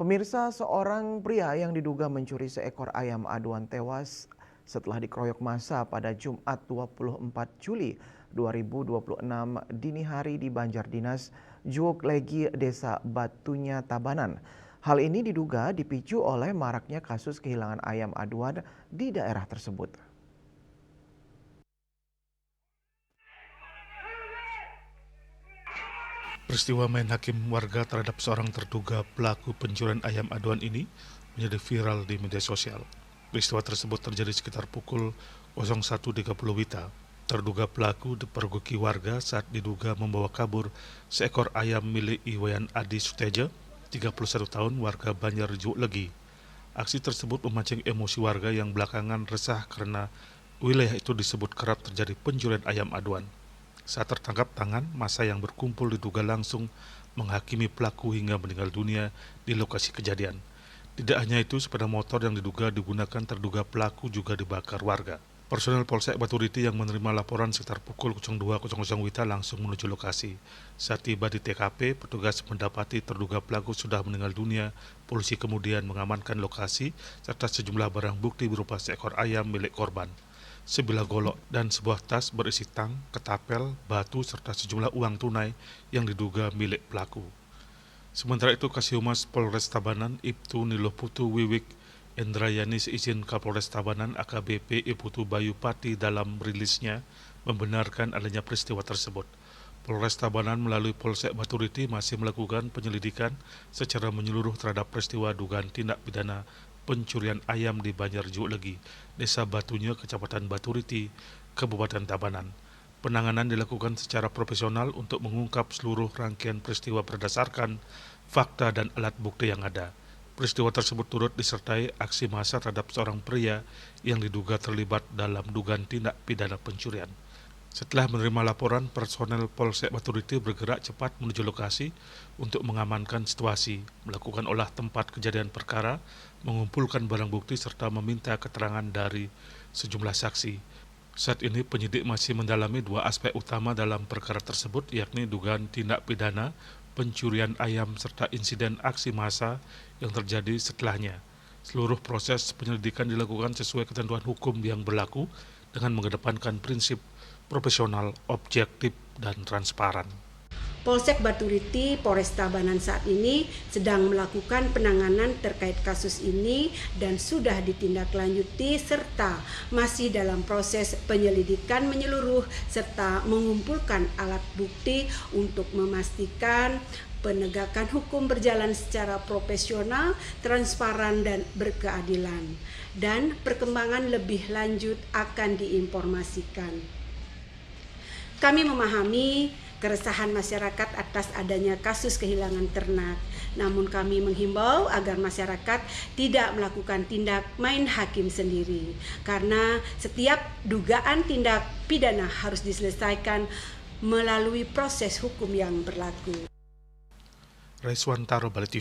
Pemirsa, seorang pria yang diduga mencuri seekor ayam aduan tewas setelah dikeroyok massa pada Jumat 24 Juli 2026 dini hari di Banjardinas, Juog Legi, Desa Batunya, Tabanan. Hal ini diduga dipicu oleh maraknya kasus kehilangan ayam aduan di daerah tersebut. Peristiwa main hakim warga terhadap seorang terduga pelaku pencurian ayam aduan ini menjadi viral di media sosial. Peristiwa tersebut terjadi sekitar pukul 01.30 WITA. Terduga pelaku dipergoki warga saat diduga membawa kabur seekor ayam milik Iwayan Adi Suteja, 31 tahun, warga Banjar Juog Legi. Aksi tersebut memancing emosi warga yang belakangan resah karena wilayah itu disebut kerap terjadi pencurian ayam aduan. Saat tertangkap tangan, massa yang berkumpul diduga langsung menghakimi pelaku hingga meninggal dunia di lokasi kejadian. Tidak hanya itu, sepeda motor yang diduga digunakan terduga pelaku juga dibakar warga. Personel Polsek Baturiti yang menerima laporan sekitar pukul 02.00 WITA langsung menuju lokasi. Saat tiba di TKP, petugas mendapati terduga pelaku sudah meninggal dunia. Polisi kemudian mengamankan lokasi serta sejumlah barang bukti berupa seekor ayam milik korban, sebilah golok, dan sebuah tas berisi tang, ketapel, batu, serta sejumlah uang tunai yang diduga milik pelaku. Sementara itu, Kasihumas Polres Tabanan, Ibtu Niloputu Wiwik Endrayani seizin Kapolres Tabanan AKBP Iputu Bayu Pati dalam rilisnya membenarkan adanya peristiwa tersebut. Polres Tabanan melalui Polsek Baturiti masih melakukan penyelidikan secara menyeluruh terhadap peristiwa dugaan tindak pidana pencurian ayam di Banjar Juog Legi, Desa Batunya, Kecamatan Baturiti, Kabupaten Tabanan. Penanganan dilakukan secara profesional untuk mengungkap seluruh rangkaian peristiwa berdasarkan fakta dan alat bukti yang ada. Peristiwa tersebut turut disertai aksi massa terhadap seorang pria yang diduga terlibat dalam dugaan tindak pidana pencurian. Setelah menerima laporan, personel Polsek Baturiti bergerak cepat menuju lokasi untuk mengamankan situasi, melakukan olah tempat kejadian perkara, mengumpulkan barang bukti, serta meminta keterangan dari sejumlah saksi. Saat ini penyidik masih mendalami dua aspek utama dalam perkara tersebut, yakni dugaan tindak pidana pencurian ayam serta insiden aksi massa yang terjadi setelahnya. Seluruh proses penyelidikan dilakukan sesuai ketentuan hukum yang berlaku dengan mengedepankan prinsip profesional, objektif, dan transparan. Polsek Baturiti, Polres Tabanan saat ini sedang melakukan penanganan terkait kasus ini dan sudah ditindaklanjuti serta masih dalam proses penyelidikan menyeluruh serta mengumpulkan alat bukti untuk memastikan penegakan hukum berjalan secara profesional, transparan, dan berkeadilan. Dan perkembangan lebih lanjut akan diinformasikan. Kami memahami keresahan masyarakat atas adanya kasus kehilangan ternak. Namun kami menghimbau agar masyarakat tidak melakukan tindak main hakim sendiri. Karena setiap dugaan tindak pidana harus diselesaikan melalui proses hukum yang berlaku. Raiswantaro, Bali TV.